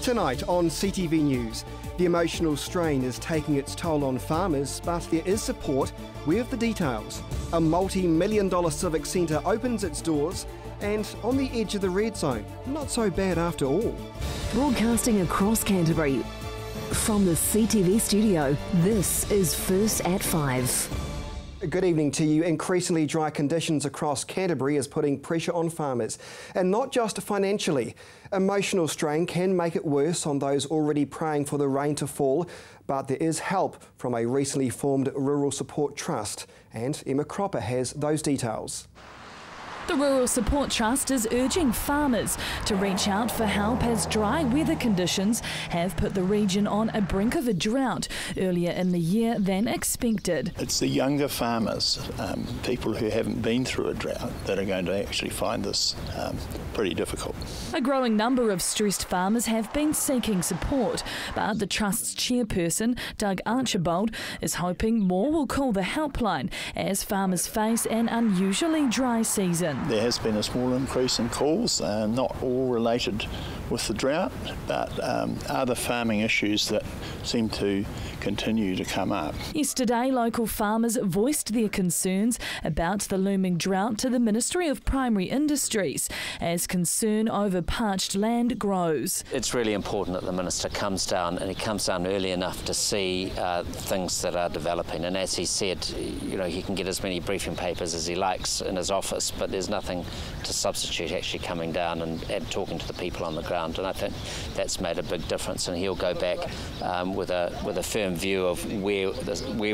Tonight on CTV News, the emotional strain is taking its toll on farmers, but there is support. We have the details. A multi-million-dollar civic centre opens its doors, and on the edge of the red zone, not so bad after all. Broadcasting across Canterbury, from the CTV studio, this is First at 5. Good evening to you. Increasingly dry conditions across Canterbury is putting pressure on farmers, and not just financially. Emotional strain can make it worse on those already praying for the rain to fall, but there is help from a recently formed Rural Support Trust, and Emma Cropper has those details. The Rural Support Trust is urging farmers to reach out for help as dry weather conditions have put the region on a brink of a drought earlier in the year than expected. It's the younger farmers, people who haven't been through a drought, that are going to actually find this pretty difficult. A growing number of stressed farmers have been seeking support, but the Trust's chairperson, Doug Archibald, is hoping more will call the helpline as farmers face an unusually dry season. There has been a small increase in calls, not all related with the drought, but other farming issues that seem to continue to come up. Yesterday, local farmers voiced their concerns about the looming drought to the Ministry of Primary Industries as concern over parched land grows. It's really important that the Minister comes down, and he comes down early enough to see things that are developing. And as he said, you know, he can get as many briefing papers as he likes in his office, but there's nothing to substitute actually coming down and talking to the people on the ground. And I think that's made a big difference, and he'll go back with a firm view of where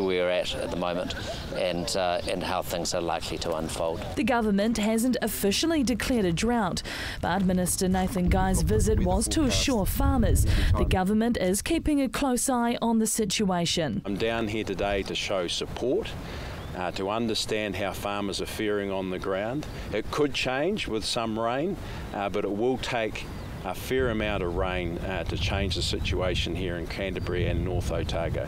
we're at the moment and how things are likely to unfold. The government hasn't officially declared a drought, but Minister Nathan Guy's visit was to assure farmers the government is keeping a close eye on the situation. I'm down here today to show support, to understand how farmers are faring on the ground. It could change with some rain, but it will take a fair amount of rain to change the situation here in Canterbury and North Otago.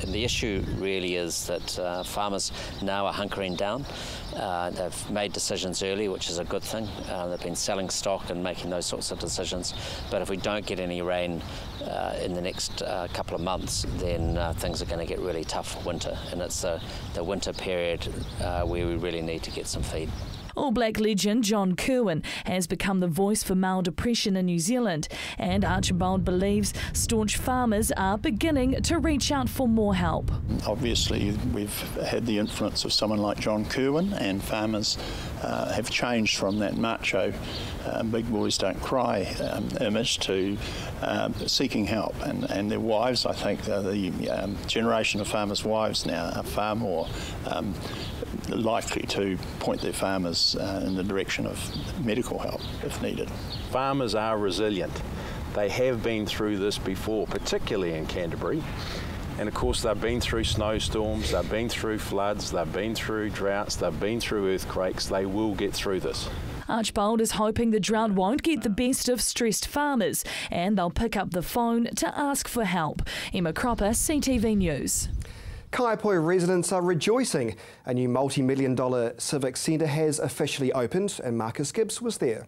And the issue really is that farmers now are hunkering down. They've made decisions early, which is a good thing. They've been selling stock and making those sorts of decisions. But if we don't get any rain in the next couple of months, then things are going to get really tough for winter. And it's the winter period where we really need to get some feed. All Black legend John Kirwan has become the voice for male depression in New Zealand, and Archibald believes staunch farmers are beginning to reach out for more help. Obviously, we've had the influence of someone like John Kirwan, and farmers have changed from that macho big boys don't cry image to seeking help, and their wives, I think the generation of farmers' wives now are far more likely to point their farmers in the direction of medical help if needed. Farmers are resilient. They have been through this before, particularly in Canterbury. And of course they've been through snowstorms, they've been through floods, they've been through droughts, they've been through earthquakes. They will get through this. Archibald is hoping the drought won't get the best of stressed farmers, and they'll pick up the phone to ask for help. Emma Cropper, CTV News. Kaiapoi residents are rejoicing. A new multi-million-dollar civic centre has officially opened, and Marcus Gibbs was there.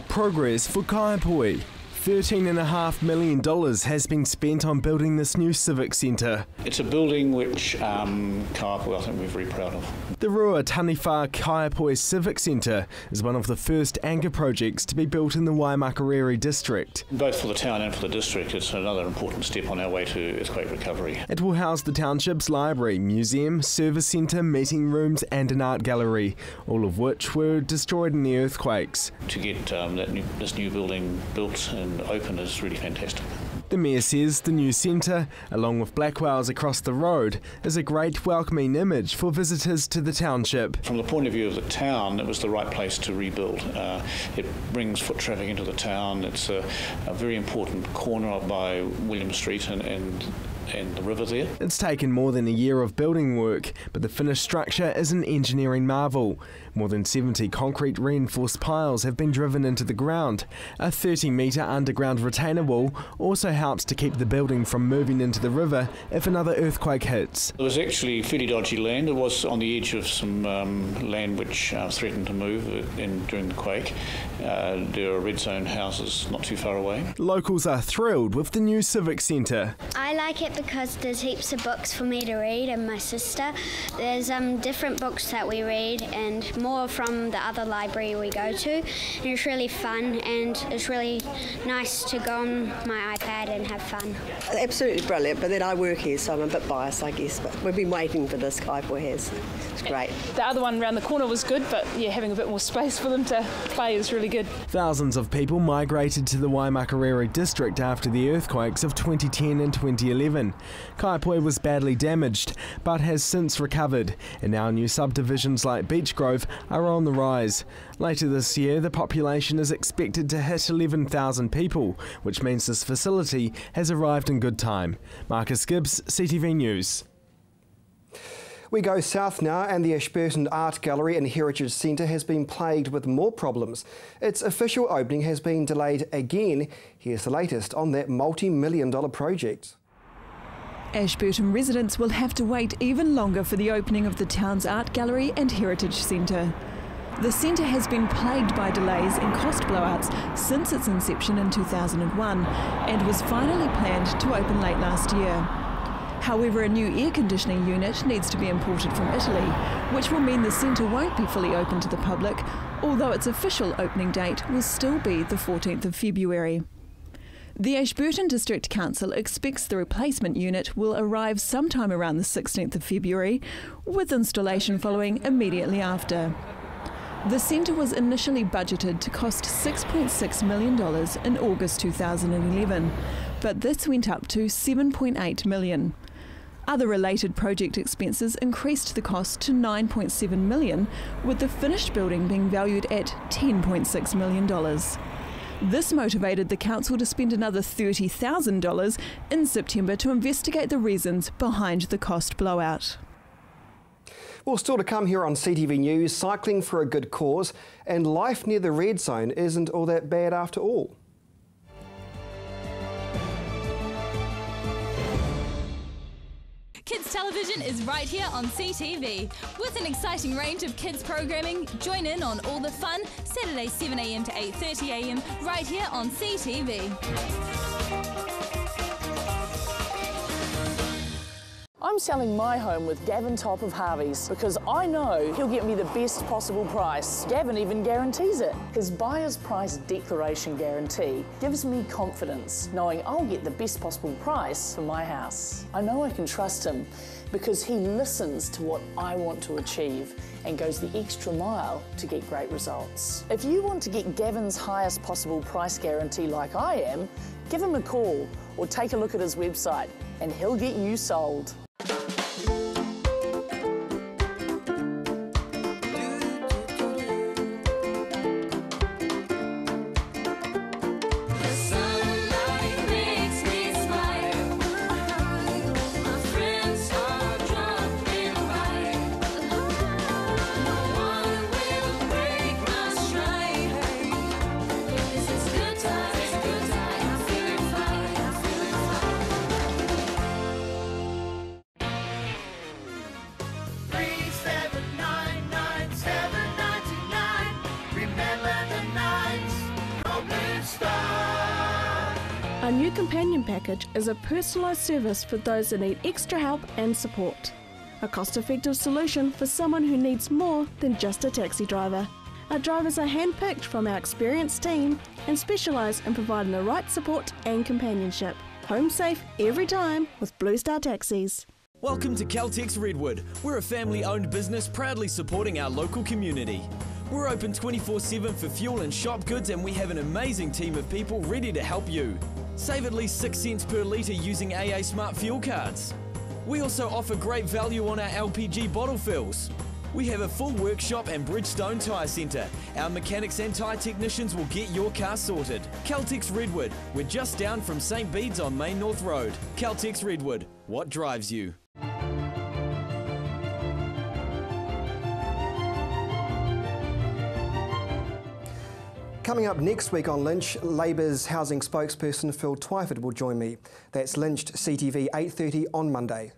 Progress for Kaiapoi. $13.5 million has been spent on building this new civic centre. It's a building which Kaiapoi, I think, we're very proud of. The Rua Taniwha Kaiapoi Civic Centre is one of the first anchor projects to be built in the Waimakariri district. Both for the town and for the district, it's another important step on our way to earthquake recovery. It will house the township's library, museum, service centre, meeting rooms and an art gallery, all of which were destroyed in the earthquakes. To get this new building built and open is really fantastic. The Mayor says the new centre, along with black whales across the road, is a great welcoming image for visitors to the township. From the point of view of the town, it was the right place to rebuild. It brings foot traffic into the town. It's a very important corner by William Street and the river there. It's taken more than a year of building work, but the finished structure is an engineering marvel. More than 70 concrete reinforced piles have been driven into the ground. A 30-metre underground retainer wall also helps to keep the building from moving into the river if another earthquake hits. It was actually fairly dodgy land. It was on the edge of some land which threatened to move during the quake. There are red zone houses not too far away. Locals are thrilled with the new civic centre. I like it because there's heaps of books for me to read and my sister. There's different books that we read and more from the other library we go to. And it's really fun and it's really nice to go on my iPad and have fun. Absolutely brilliant, but then I work here so I'm a bit biased I guess, but we've been waiting for this Kaipoi has. It's great. The other one around the corner was good, but yeah, having a bit more space for them to play is really good. Thousands of people migrated to the Waimakariri district after the earthquakes of 2010 and 2011. Kaipoi was badly damaged, but has since recovered, and now new subdivisions like Beach Grove are on the rise. Later this year, the population is expected to hit 11,000 people, which means this facility has arrived in good time. Marcus Gibbs, CTV News. We go south now, and the Ashburton Art Gallery and Heritage Centre has been plagued with more problems. Its official opening has been delayed again. Here's the latest on that multi-million-dollar project. Ashburton residents will have to wait even longer for the opening of the town's Art Gallery and Heritage Centre. The centre has been plagued by delays and cost blowouts since its inception in 2001 and was finally planned to open late last year. However, a new air conditioning unit needs to be imported from Italy, which will mean the centre won't be fully open to the public, although its official opening date will still be the 14th of February. The Ashburton District Council expects the replacement unit will arrive sometime around the 16th of February, with installation following immediately after. The centre was initially budgeted to cost $6.6 million in August 2011, but this went up to $7.8 million. Other related project expenses increased the cost to $9.7 million, with the finished building being valued at $10.6 million. This motivated the council to spend another $30,000 in September to investigate the reasons behind the cost blowout. Well, still to come here on CTV News, cycling for a good cause, and life near the red zone isn't all that bad after all. Kids Television is right here on CTV. With an exciting range of kids programming, join in on all the fun, Saturday 7 a.m. to 8:30 a.m. right here on CTV. I'm selling my home with Gavin Top of Harvey's because I know he'll get me the best possible price. Gavin even guarantees it. His buyer's price declaration guarantee gives me confidence, knowing I'll get the best possible price for my house. I know I can trust him because he listens to what I want to achieve and goes the extra mile to get great results. If you want to get Gavin's highest possible price guarantee like I am, give him a call or take a look at his website and he'll get you sold. Our new companion package is a personalised service for those that need extra help and support. A cost-effective solution for someone who needs more than just a taxi driver. Our drivers are handpicked from our experienced team and specialise in providing the right support and companionship. Home safe every time with Blue Star Taxis. Welcome to Caltex Redwood. We're a family-owned business proudly supporting our local community. We're open 24/7 for fuel and shop goods, and we have an amazing team of people ready to help you. Save at least 6 cents per litre using AA Smart Fuel cards. We also offer great value on our LPG bottle fills. We have a full workshop and Bridgestone Tyre Centre. Our mechanics and tyre technicians will get your car sorted. Caltex Redwood. We're just down from St Bede's on Main North Road. Caltex Redwood. What drives you? Coming up next week on Lynch, Labour's housing spokesperson Phil Twyford will join me. That's Lynched CTV 8:30 on Monday.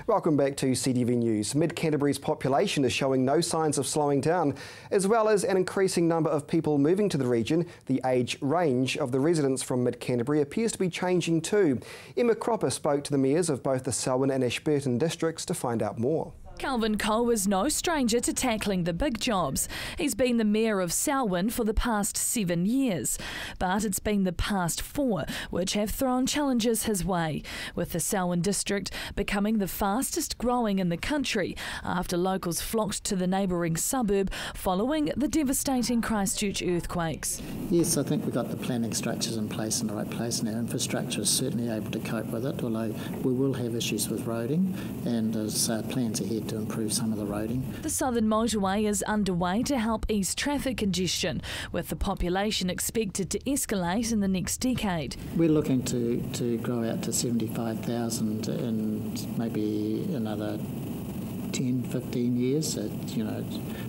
Welcome back to CTV News. Mid-Canterbury's population is showing no signs of slowing down, as well as an increasing number of people moving to the region. The age range of the residents from Mid-Canterbury appears to be changing too. Emma Cropper spoke to the mayors of both the Selwyn and Ashburton districts to find out more. Calvin Coe is no stranger to tackling the big jobs. He's been the mayor of Selwyn for the past 7 years, but it's been the past 4 which have thrown challenges his way, with the Selwyn district becoming the fastest growing in the country after locals flocked to the neighbouring suburb following the devastating Christchurch earthquakes. Yes, I think we've got the planning structures in place in the right place, and our infrastructure is certainly able to cope with it, although we will have issues with roading, and there's plans ahead to improve some of the roading. The Southern Motorway is underway to help ease traffic congestion, with the population expected to escalate in the next decade. We're looking to grow out to 75,000 in maybe another 10, 15 years.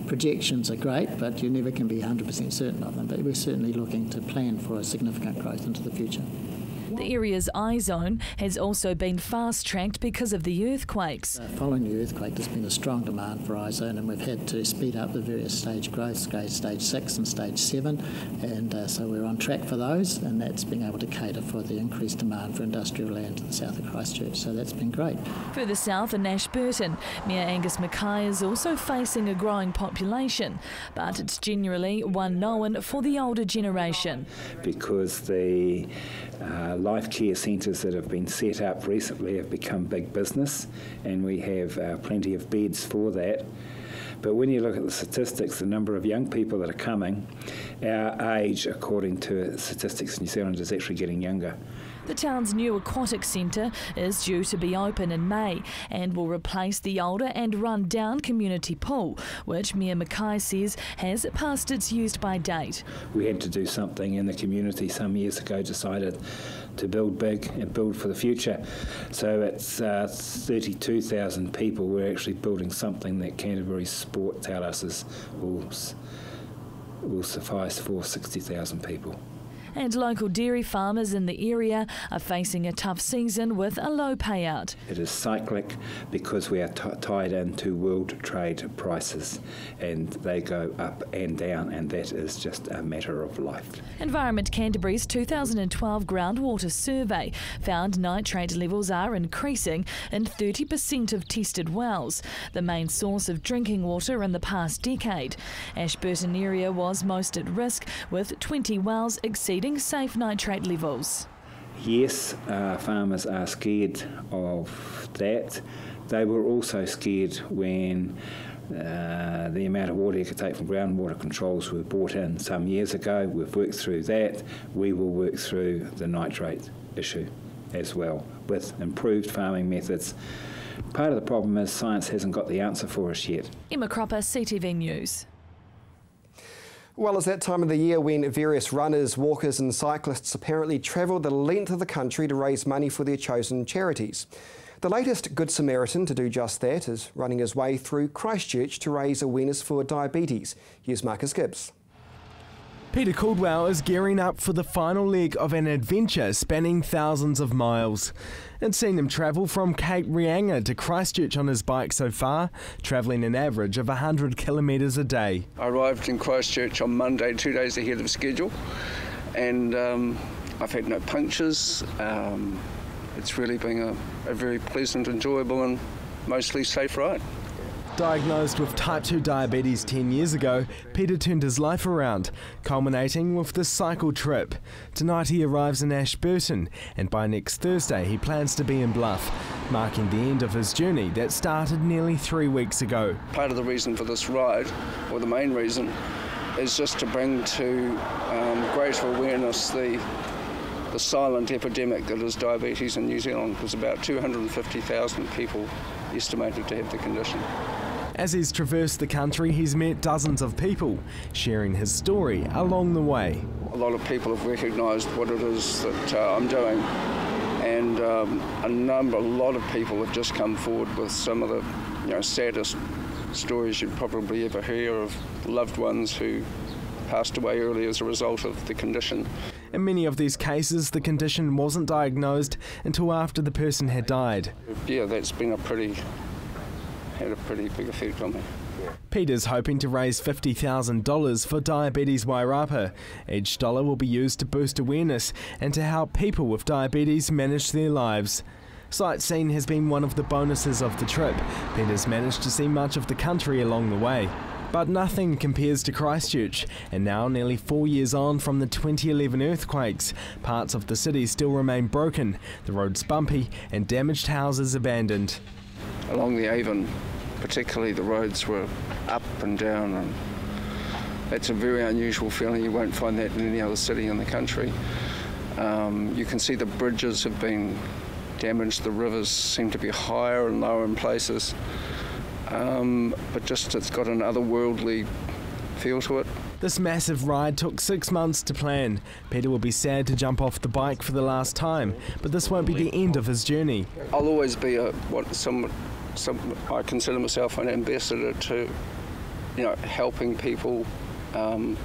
Projections are great, but you never can be 100% certain of them. But we're certainly looking to plan for a significant growth into the future. The area's I-zone has also been fast-tracked because of the earthquakes. Following the earthquake, there's been a strong demand for I-zone, and we've had to speed up the various stage growths, stage 6 and stage 7, and so we're on track for those, and that's been able to cater for the increased demand for industrial land to the south of Christchurch, so that's been great. Further south in Ashburton, Mayor Angus Mackay is also facing a growing population, but it's generally one known for the older generation. Because the life care centres that have been set up recently have become big business, and we have plenty of beds for that. But when you look at the statistics, the number of young people that are coming, our age, according to Statistics New Zealand, is actually getting younger. The town's new aquatic centre is due to be open in May and will replace the older and run-down community pool, which Mayor Mackay says has passed its use-by date. We had to do something in the community some years ago, decided to build big and build for the future. So it's 32,000 people. We're actually building something that Canterbury Sport tell us will suffice for 60,000 people. And local dairy farmers in the area are facing a tough season with a low payout. It is cyclic because we are tied into world trade prices, and they go up and down, and that is just a matter of life. Environment Canterbury's 2012 groundwater survey found nitrate levels are increasing in 30% of tested wells, the main source of drinking water in the past decade. Ashburton area was most at risk, with 20 wells exceeding safe nitrate levels. Yes, farmers are scared of that. They were also scared when the amount of water you could take from groundwater controls were brought in some years ago. We've worked through that. We will work through the nitrate issue as well with improved farming methods. Part of the problem is science hasn't got the answer for us yet. Emma Cropper, CTV News. Well, it's that time of the year when various runners, walkers and cyclists apparently travel the length of the country to raise money for their chosen charities. The latest Good Samaritan to do just that is running his way through Christchurch to raise awareness for diabetes. Here's Marcus Gibbs. Peter Caldwell is gearing up for the final leg of an adventure spanning thousands of miles. It's seen him travel from Cape Reinga to Christchurch on his bike so far, travelling an average of 100 kilometres a day. I arrived in Christchurch on Monday, 2 days ahead of schedule, and I've had no punctures. It's really been a very pleasant, enjoyable and mostly safe ride. Diagnosed with type 2 diabetes 10 years ago, Peter turned his life around, culminating with this cycle trip. Tonight he arrives in Ashburton, and by next Thursday he plans to be in Bluff, marking the end of his journey that started nearly 3 weeks ago. Part of the reason for this ride, or the main reason, is just to bring to greater awareness the silent epidemic that is diabetes in New Zealand. There's about 250,000 people estimated to have the condition. As he's traversed the country, he's met dozens of people, sharing his story along the way. A lot of people have recognised what it is that I'm doing, and a lot of people have just come forward with some of the saddest stories you'd probably ever hear of loved ones who passed away early as a result of the condition. In many of these cases, the condition wasn't diagnosed until after the person had died. Yeah, that's been had a pretty big effect on me. Peter's hoping to raise $50,000 for Diabetes Wairapa. Each dollar will be used to boost awareness and to help people with diabetes manage their lives. Sightseeing has been one of the bonuses of the trip. Peter's managed to see much of the country along the way. But nothing compares to Christchurch, and now nearly 4 years on from the 2011 earthquakes, parts of the city still remain broken, the roads bumpy and damaged houses abandoned. Along the Avon, particularly, the roads were up and down, and that's a very unusual feeling. You won't find that in any other city in the country. You can see the bridges have been damaged, the rivers seem to be higher and lower in places. But just it's got an otherworldly feel to it. This massive ride took 6 months to plan. Peter will be sad to jump off the bike for the last time, but this won't be the end of his journey. I'll always be I consider myself an ambassador to, helping people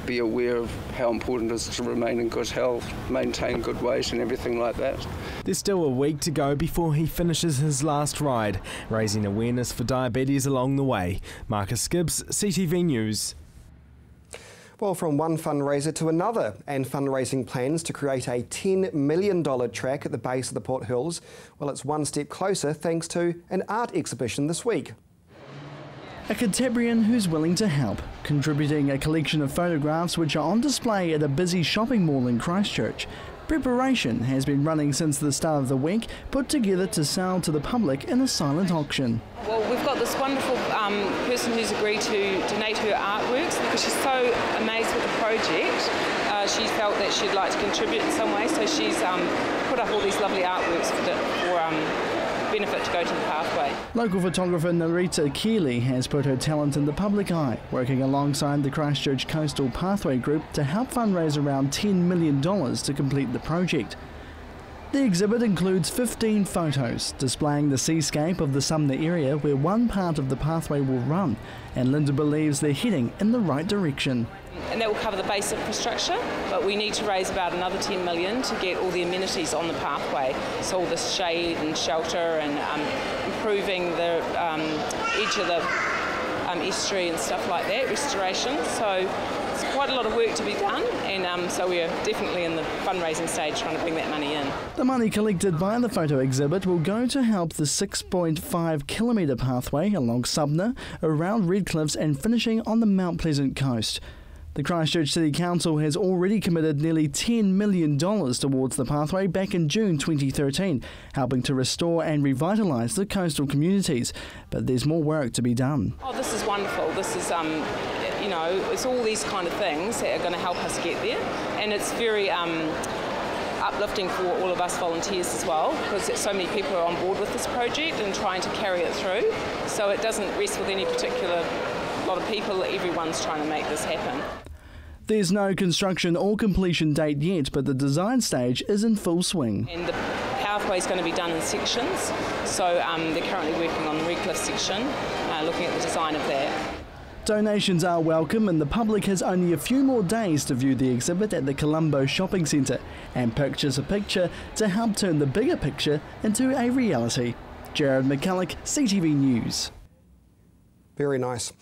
be aware of how important it is to remain in good health, maintain good weight and everything like that. There's still a week to go before he finishes his last ride, raising awareness for diabetes along the way. Marcus Gibbs, CTV News. Well, from one fundraiser to another, and fundraising plans to create a $10 million track at the base of the Port Hills. Well, it's one step closer thanks to an art exhibition this week. A Canterburyan who's willing to help, contributing a collection of photographs which are on display at a busy shopping mall in Christchurch. Preparation has been running since the start of the week, put together to sell to the public in a silent auction. Well, we've got this wonderful person who's agreed to donate her artworks because she's so amazed with the project. She felt that she'd like to contribute in some way, so she's put up all these lovely artworks for benefit to go to the pathway. Local photographer Narita Keeley has put her talent in the public eye, working alongside the Christchurch Coastal Pathway Group to help fundraise around $10 million to complete the project. The exhibit includes 15 photos displaying the seascape of the Sumner area where one part of the pathway will run, and Linda believes they're heading in the right direction. And that will cover the base infrastructure, but we need to raise about another $10 million to get all the amenities on the pathway, so all the shade and shelter and improving the edge of the estuary and stuff like that, restoration. So it's quite a lot of work to be done, and so we're definitely in the fundraising stage trying to bring that money in. The money collected by the photo exhibit will go to help the 6.5 kilometre pathway along Sumner, around Red Cliffs and finishing on the Mount Pleasant coast. The Christchurch City Council has already committed nearly $10 million towards the pathway back in June 2013, helping to restore and revitalise the coastal communities. But there's more work to be done. Oh, this is wonderful. This is, it's all these kind of things that are going to help us get there. And it's very uplifting for all of us volunteers as well, because so many people are on board with this project and trying to carry it through. So it doesn't rest with any particular lot of people. Everyone's trying to make this happen. There's no construction or completion date yet, but the design stage is in full swing. And the pathway is going to be done in sections, so they're currently working on the Red Cliff section, looking at the design of that. Donations are welcome, and the public has only a few more days to view the exhibit at the Colombo Shopping Centre and purchase a picture to help turn the bigger picture into a reality. Jared McCulloch, CTV News. Very nice.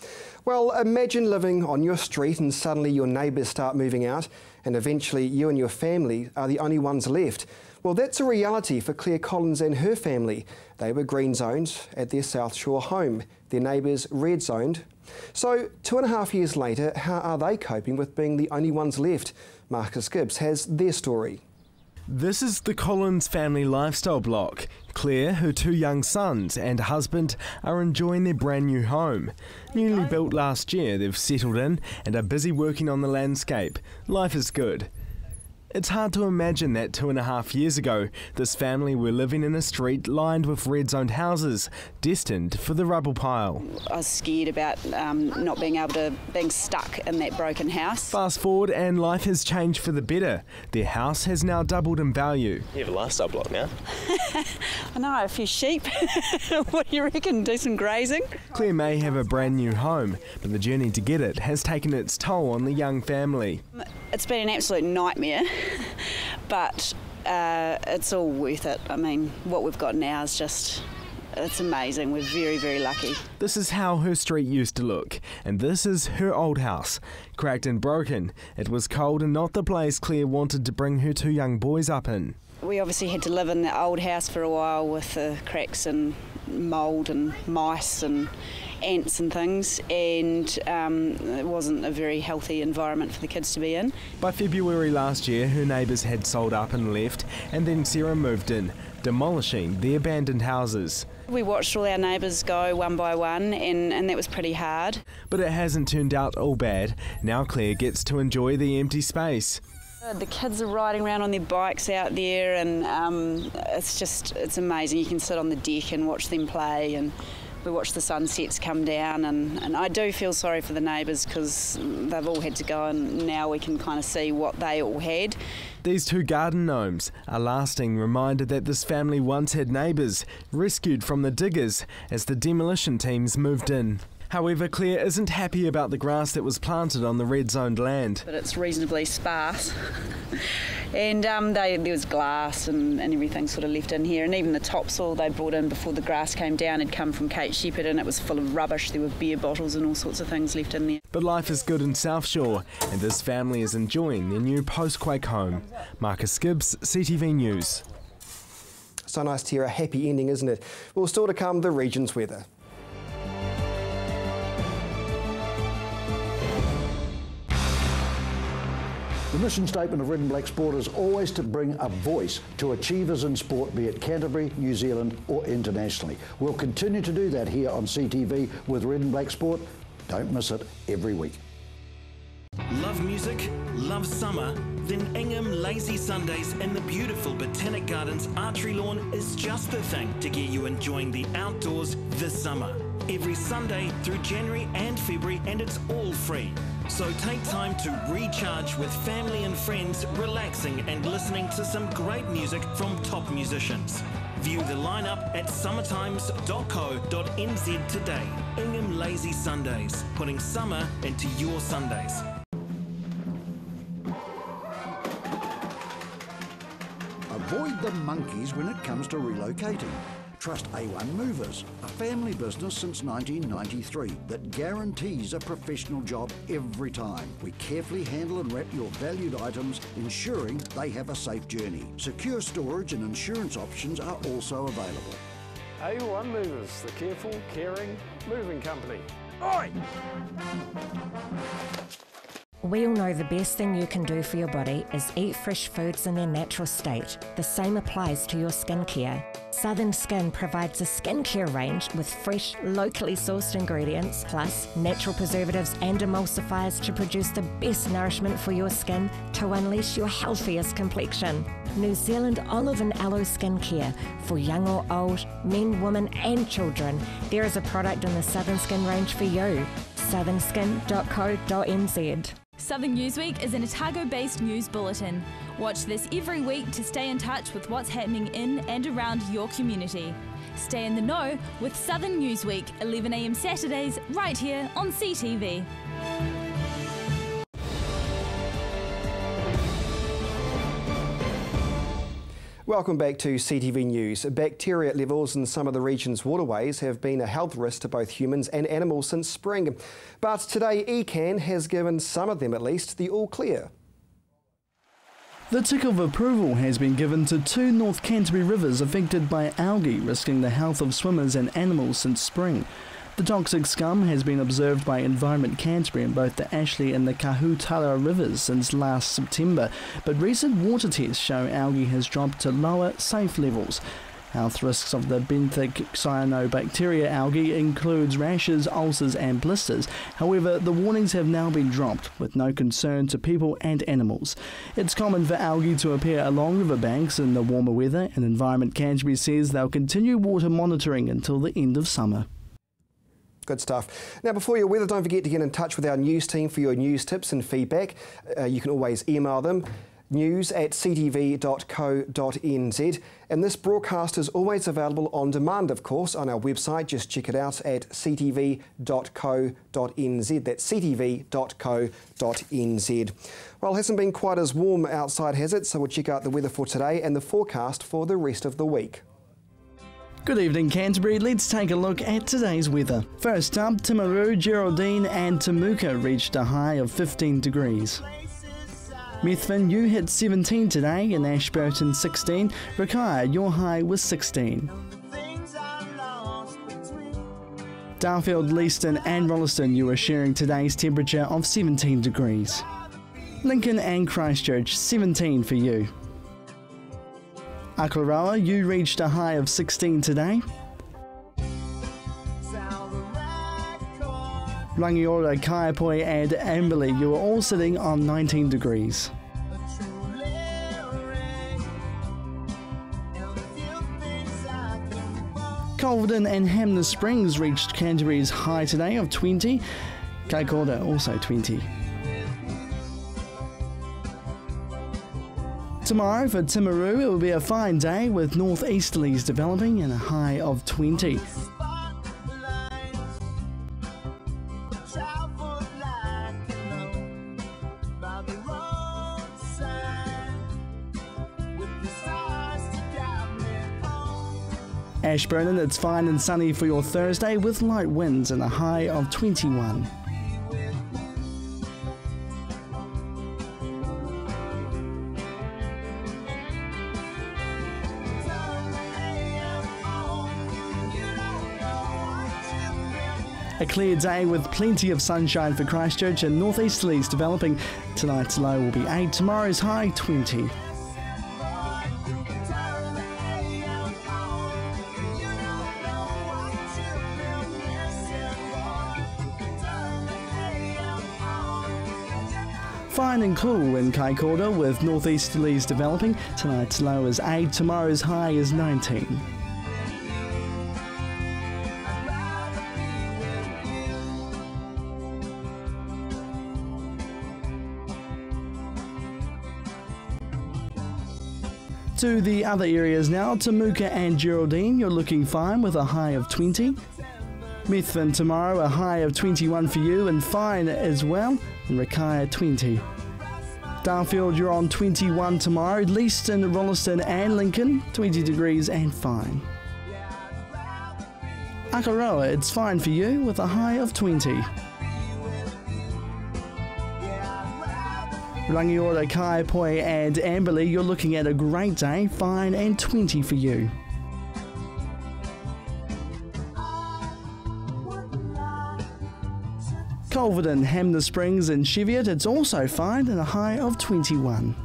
Well, imagine living on your street and suddenly your neighbours start moving out and eventually you and your family are the only ones left. Well, that's a reality for Claire Collins and her family. They were green zoned at their South Shore home, their neighbours red zoned. So 2.5 years later, how are they coping with being the only ones left? Marcus Gibbs has their story. This is the Collins family lifestyle block. Claire, her 2 young sons and husband are enjoying their brand new home. Newly built last year, they've settled in and are busy working on the landscape. Life is good. It's hard to imagine that 2.5 years ago, this family were living in a street lined with red-zoned houses, destined for the rubble pile. I was scared about not being stuck in that broken house. Fast forward and life has changed for the better. Their house has now doubled in value. You have a lifestyle block now? I know, a few sheep. What do you reckon? Do some grazing? Claire may have a brand new home, but the journey to get it has taken its toll on the young family. It's been an absolute nightmare, but it's all worth it. I mean, what we've got now is just, it's amazing. We're very, very lucky. This is how her street used to look, and this is her old house. Cracked and broken, it was cold and not the place Claire wanted to bring her 2 young boys up in. We obviously had to live in the old house for a while with the cracks and mould and mice and ants and things, and it wasn't a very healthy environment for the kids to be in. By February last year, her neighbours had sold up and left, and then Sarah moved in, demolishing the abandoned houses. We watched all our neighbours go one by one, and that was pretty hard. But it hasn't turned out all bad. Now Claire gets to enjoy the empty space. The kids are riding around on their bikes out there, and it's amazing. You can sit on the deck and watch them play, and we watch the sunsets come down, and I do feel sorry for the neighbours because they've all had to go, and now we can kind of see what they all had. These 2 garden gnomes, a lasting reminder that this family once had neighbours, rescued from the diggers as the demolition teams moved in. However, Claire isn't happy about the grass that was planted on the red-zoned land. But it's reasonably sparse. And there was glass and everything sort of left in here, and even the topsoil they brought in before the grass came down had come from Kate Shepherd, and it was full of rubbish. There were beer bottles and all sorts of things left in there. But life is good in South Shore, and this family is enjoying their new post-quake home. Marcus Gibbs, CTV News. So nice to hear a happy ending, isn't it? Well, still to come, the region's weather. The mission statement of Red and Black Sport is always to bring a voice to achievers in sport, be it Canterbury, New Zealand or internationally. We'll continue to do that here on CTV with Red and Black Sport. Don't miss it every week. Love music? Love summer? Then Ingham Lazy Sundays in the beautiful Botanic Gardens archery lawn is just the thing to get you enjoying the outdoors this summer. Every Sunday through January and February, and it's all free. So take time to recharge with family and friends, relaxing and listening to some great music from top musicians. View the lineup at summertimes.co.nz today. Ingham Lazy Sundays, putting summer into your Sundays. Avoid the monkeys when it comes to relocating. Trust A1 Movers, a family business since 1993 that guarantees a professional job every time. We carefully handle and wrap your valued items, ensuring they have a safe journey. Secure storage and insurance options are also available. A1 Movers, the careful, caring moving company. Oi! We all know the best thing you can do for your body is eat fresh foods in their natural state. The same applies to your skincare. Southern Skin provides a skincare range with fresh, locally sourced ingredients, plus natural preservatives and emulsifiers to produce the best nourishment for your skin to unleash your healthiest complexion. New Zealand olive and aloe skincare for young or old, men, women and children. There is a product in the Southern Skin range for you. southernskin.co.nz. Southern Newsweek is an Otago-based news bulletin. Watch this every week to stay in touch with what's happening in and around your community. Stay in the know with Southern Newsweek, 11 a.m. Saturdays, right here on CTV. Welcome back to CTV News. Bacteria levels in some of the region's waterways have been a health risk to both humans and animals since spring. But today ECAN has given some of them at least the all clear. The tick of approval has been given to 2 North Canterbury rivers affected by algae, risking the health of swimmers and animals since spring. The toxic scum has been observed by Environment Canterbury in both the Ashley and the Kahutala rivers since last September, but recent water tests show algae has dropped to lower, safe levels. Health risks of the benthic cyanobacteria algae includes rashes, ulcers and blisters. However, the warnings have now been dropped, with no concern to people and animals. It's common for algae to appear along riverbanks in the warmer weather, and Environment Canterbury says they'll continue water monitoring until the end of summer. Good stuff. Now, before your weather, don't forget to get in touch with our news team for your news tips and feedback. You can always email them, news@ctv.co.nz. And this broadcast is always available on demand, of course, on our website. Just check it out at ctv.co.nz. That's ctv.co.nz. Well, it hasn't been quite as warm outside, has it? So we'll check out the weather for today and the forecast for the rest of the week. Good evening, Canterbury. Let's take a look at today's weather. First up, Timaru, Geraldine and Temuka reached a high of 15 degrees. Methven, you hit 17 today, and Ashburton 16. Rakaya, your high was 16. Darfield, Leeston and Rolleston, you are sharing today's temperature of 17 degrees. Lincoln and Christchurch, 17 for you. Akaroa, you reached a high of 16 today. Rangiora, Kaiapoi and Amberley, you are all sitting on 19 degrees. Culverden and Hamner Springs reached Canterbury's high today of 20. Kaikoura also 20. Tomorrow for Timaru, it will be a fine day with northeasterlies developing and a high of 20. Ashburton, it's fine and sunny for your Thursday with light winds and a high of 21. A clear day with plenty of sunshine for Christchurch and northeasterlies developing. Tonight's low will be 8, tomorrow's high 20. Fine and cool in Kaikoura with northeasterlies developing. Tonight's low is 8, tomorrow's high is 19. To the other areas now, Temuka and Geraldine, you're looking fine with a high of 20. Methven tomorrow, a high of 21 for you and fine as well, and Rakaya 20. Darfield, you're on 21 tomorrow. Leeston, Rolleston and Lincoln, 20 degrees and fine. Akaroa, it's fine for you with a high of 20. Rangiora, Kaiapoi and Amberley, you're looking at a great day, fine and 20 for you. Culverden, Hamner Springs and Cheviot, it's also fine and a high of 21.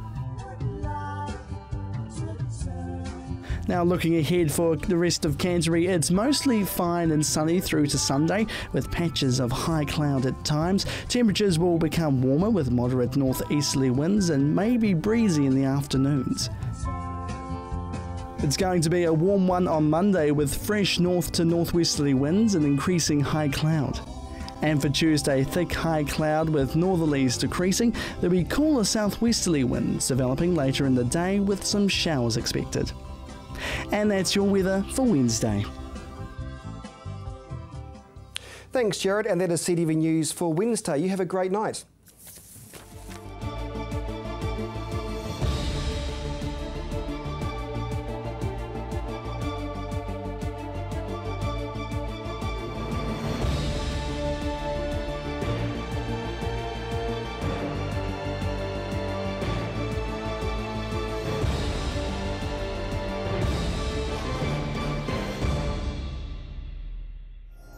Now looking ahead for the rest of Canterbury, it's mostly fine and sunny through to Sunday with patches of high cloud at times. Temperatures will become warmer with moderate northeasterly winds and maybe breezy in the afternoons. It's going to be a warm one on Monday with fresh north to northwesterly winds and increasing high cloud. And for Tuesday, thick high cloud with northerlies decreasing. There'll be cooler southwesterly winds developing later in the day with some showers expected. And that's your weather for Wednesday. Thanks, Jared, and that is CTV News for Wednesday. You have a great night.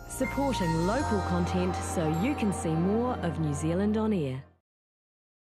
Supporting local content so you can see more of New Zealand on air.